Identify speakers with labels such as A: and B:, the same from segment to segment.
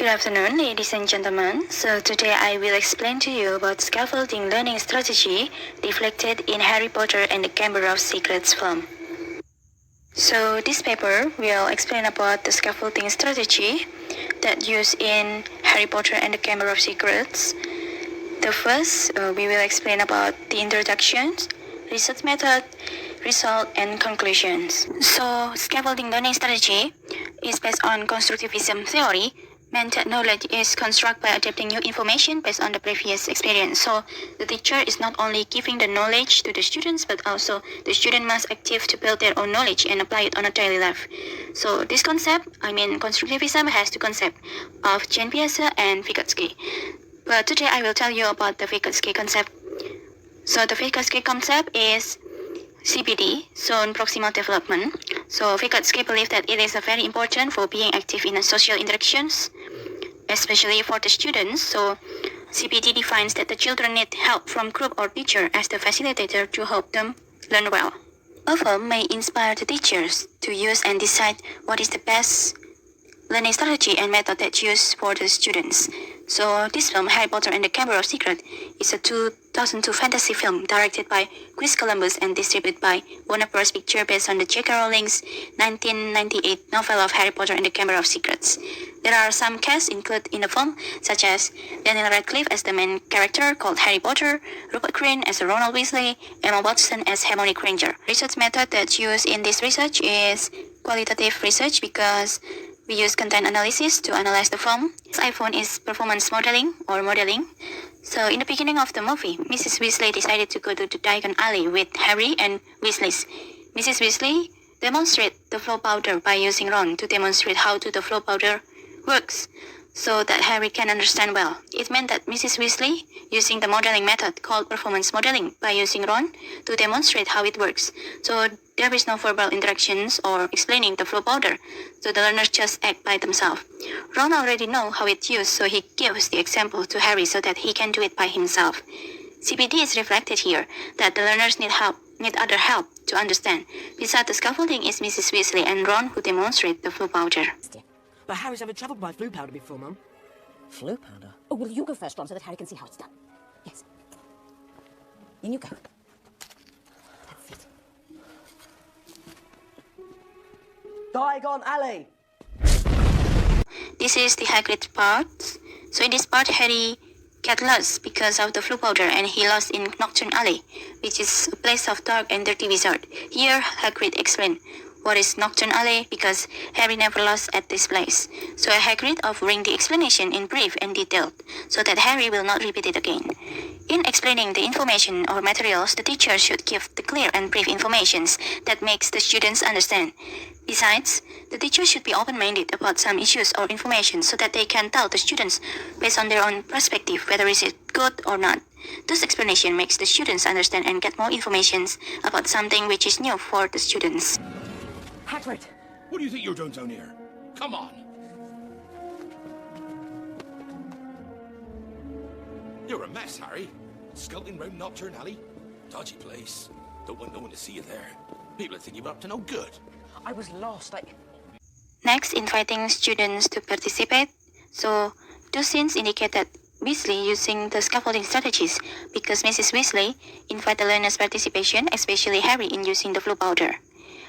A: Good afternoon, ladies and gentlemen. So today I will explain to you about scaffolding learning strategy reflected in Harry Potter and the Chamber of Secrets film. So this paper will explain about the scaffolding strategy that used in Harry Potter and the Chamber of Secrets. The first, we will explain about the introductions, research method, result, and conclusions. So scaffolding learning strategy is based on constructivism theory, meant that knowledge is constructed by adapting new information based on the previous experience. So the teacher is not only giving the knowledge to the students, but also the student must active to build their own knowledge and apply it on a daily life. So this concept, constructivism has two concepts of Jean Piaget and Vygotsky. But today I will tell you about the Vygotsky concept. So the Vygotsky concept is CPD, zone proximal development. So Vygotsky believed that it is very important for being active in social interactions, especially for the students. So CPD defines that the children need help from group or teacher as the facilitator to help them learn well. A film may inspire the teachers to use and decide what is the best learning strategy and method that's used for the students. So this film, Harry Potter and the Chamber of Secrets, is a 2002 fantasy film directed by Chris Columbus and distributed by Warner Bros. Pictures based on the J.K. Rowling's 1998 novel of Harry Potter and the Chamber of Secrets. There are some casts included in the film, such as Daniel Radcliffe as the main character called Harry Potter, Rupert Grint as Ronald Weasley, Emma Watson as Hermione Granger. Research method that's used in this research is qualitative research because we use content analysis to analyze the film. This iPhone is performance modeling or modeling. So in the beginning of the movie, Mrs. Weasley decided to go to the Diagon Alley with Harry and Weasley's. Mrs. Weasley demonstrated the flow powder by using Ron to demonstrate how the flow powder works, so that Harry can understand well. It meant that Mrs. Weasley using the modeling method called performance modeling by using Ron to demonstrate how it works. So there is no verbal interactions or explaining the flow powder, so the learners just act by themselves. Ron already know how it's used, so he gives the example to Harry so that he can do it by himself. CPD is reflected here, that the learners need other help to understand. Besides the scaffolding is Mrs. Weasley and Ron who demonstrate the flow powder.
B: But Harry's never travelled by flue powder before, Mum.
C: Flue powder?
D: Oh, well, you go first, Ron, so that Harry can see how it's done. Yes. In you go. That's it.
B: Diagon Alley!
A: This is the Hagrid part. So in this part, Harry got lost because of the flue powder and he lost in Nocturne Alley, which is a place of dark and dirty wizard. Here, Hagrid explained what is Nocturne Alley because Harry never lost at this place. So Hagrid offering the explanation in brief and detailed so that Harry will not repeat it again. In explaining the information or materials, the teacher should give the clear and brief informations that makes the students understand. Besides, the teacher should be open-minded about some issues or information so that they can tell the students based on their own perspective whether is it good or not. This explanation makes the students understand and get more information about something which is new for the students.
B: Hagrid!
E: What do you think you're doing down here? Come on! You're a mess, Harry. Skulking round Nocturne Alley. Dodgy place. Don't want no one to see you there. People think you're up to no good.
B: I was lost,
A: Next, inviting students to participate. So, two scenes indicate that Weasley using the scaffolding strategies because Mrs. Weasley invite the learners' participation, especially Harry in using the flue powder.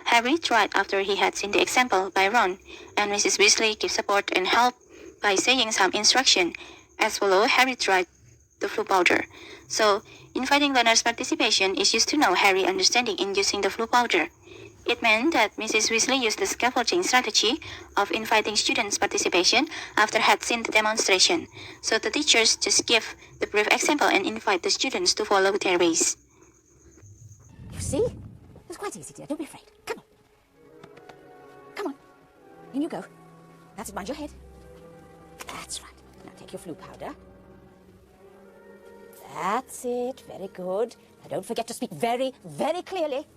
A: Harry tried after he had seen the example by Ron, and Mrs. Weasley gives support and help by saying some instruction. As follow, Harry tried the flue powder. So, inviting learners' participation is used to know Harry understanding in using the flue powder. It meant that Mrs. Weasley used the scaffolding strategy of inviting students' participation after had seen the demonstration. So the teachers just give the brief example and invite the students to follow their ways.
D: You see? It's quite easy, dear. Don't be afraid. Come on. Come on. In you go. That's it. Mind your head. That's right. Now take your flue powder. That's it. Very good. Now don't forget to speak very, very clearly.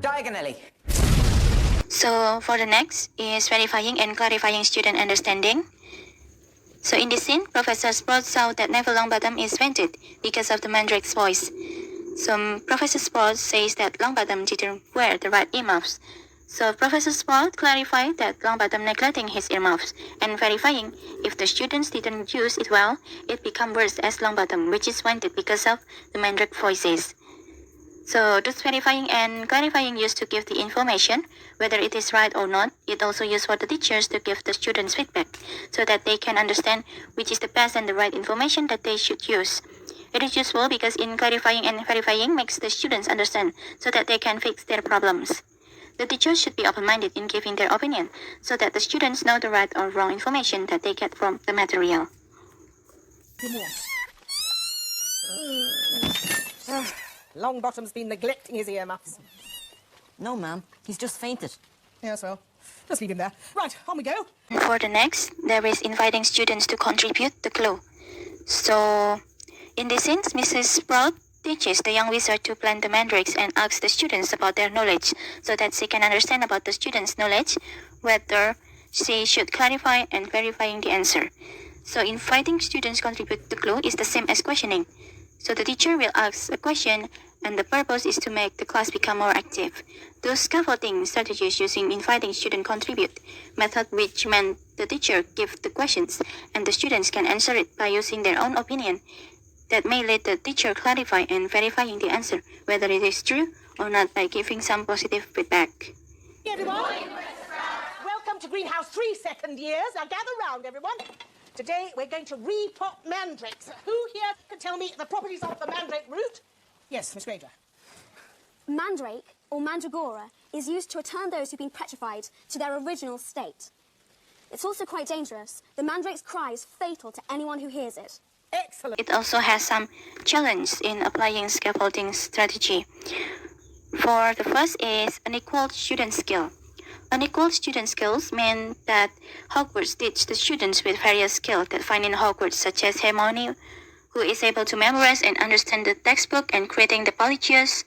B: Diagonally.
A: So for the next is verifying and clarifying student understanding. So in this scene, Professor Sprout saw that Neville Longbottom is fainted because of the Mandrake's voice. So Professor Sprout says that Longbottom didn't wear the right earmuffs, So Professor Sprout clarified that Longbottom neglecting his earmuffs and verifying if the students didn't use it well, it became worse as Longbottom, which is wanted because of the Mandrake voices. So those verifying and clarifying used to give the information, whether it is right or not. It also used for the teachers to give the students feedback, so that they can understand which is the best and the right information that they should use. It is useful because in clarifying and verifying makes the students understand, so that they can fix their problems. The teachers should be open-minded in giving their opinion, so that the students know the right or wrong information that they get from the material.
C: Longbottom's been neglecting his earmuffs.
B: No, ma'am. He's just fainted.
C: Yes, well, just leave him there. Right, on we go.
A: For the next, there is inviting students to contribute the clue. So, in this sense, Mrs. Sprout teaches the young wizard to plant the mandrakes and asks the students about their knowledge, so that she can understand about the students' knowledge, whether she should clarify and verifying the answer. So inviting students contribute the clue is the same as questioning. So the teacher will ask a question, and the purpose is to make the class become more active. Those scaffolding strategies using inviting student contribute method, which meant the teacher give the questions and the students can answer it by using their own opinion, that may let the teacher clarify and verifying the answer, whether it is true or not, by giving some positive feedback.
C: Hey, everyone. Welcome to Greenhouse 3 second years. Now gather round, everyone. Today we're going to repot mandrakes. Who here can tell me the properties of the mandrake root? Yes, Miss Granger.
F: Mandrake, or mandragora, is used to return those who've been petrified to their original state. It's also quite dangerous. The mandrake's cry is fatal to anyone who hears it.
C: Excellent.
A: It also has some challenge in applying scaffolding strategy. For the first is unequal student skill. Unequal student skills mean that Hogwarts teach the students with various skills that find in Hogwarts, such as Hermione, who is able to memorize and understand the textbook and creating the polyjuice.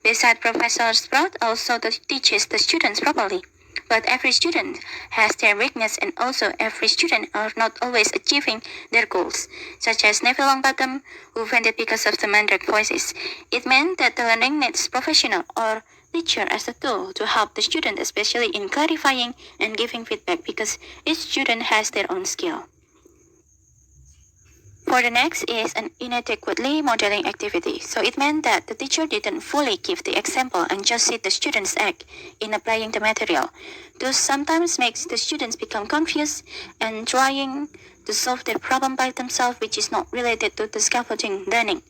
A: Besides, Professor Sprout also teaches the students properly. But every student has their weakness, and also every student are not always achieving their goals, such as Neville Longbottom, who fainted because of the mandrake voices. It meant that the learning needs professional or teacher as a tool to help the student, especially in clarifying and giving feedback, because each student has their own skill. For the next is an inadequately modeling activity. So it meant that the teacher didn't fully give the example and just see the students act in applying the material. This sometimes makes the students become confused and trying to solve their problem by themselves, which is not related to the scaffolding learning.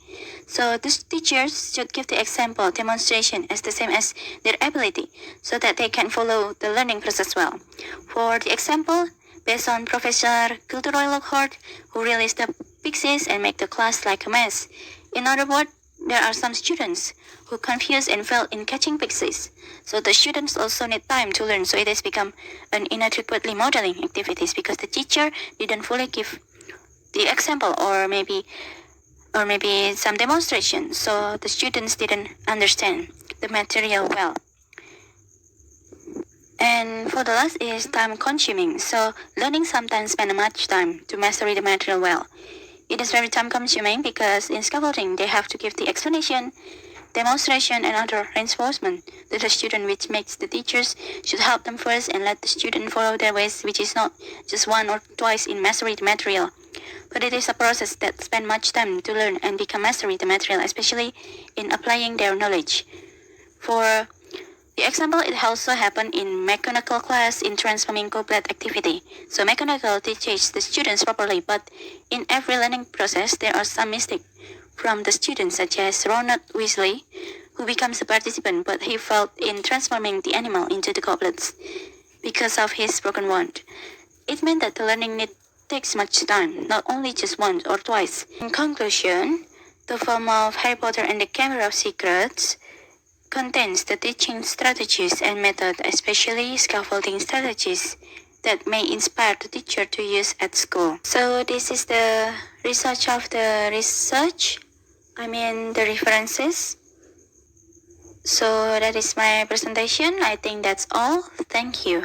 A: So these teachers should give the example demonstration as the same as their ability, so that they can follow the learning process well. For the example, based on Professor Gilderoy Lockhart, who released the pixies and make the class like a mess. In other words, there are some students who confuse and fail in catching pixies. So the students also need time to learn, so it has become an inadequately modeling activities because the teacher didn't fully give the example or maybe some demonstration, so the students didn't understand the material well. And for the last is time consuming. So learning sometimes spend much time to master the material well. It is very time consuming because in scaffolding they have to give the explanation, demonstration and other reinforcement to the student, which makes the teachers should help them first and let the student follow their ways, which is not just one or twice in mastering the material. But it is a process that spend much time to learn and become mastery the material, especially in applying their knowledge. For the example, it also happened in mechanical class in transforming goblet activity. So mechanical teaches the students properly, but in every learning process, there are some mistakes from the students, such as Ronald Weasley, who becomes a participant, but he failed in transforming the animal into the goblets because of his broken wand. It meant that the learning takes much time, not only just once or twice. In conclusion, the film of Harry Potter and the Chamber of Secrets contains the teaching strategies and method, especially scaffolding strategies, that may inspire the teacher to use at school. So this is the research of the references. So that is my presentation. I think that's all. Thank you.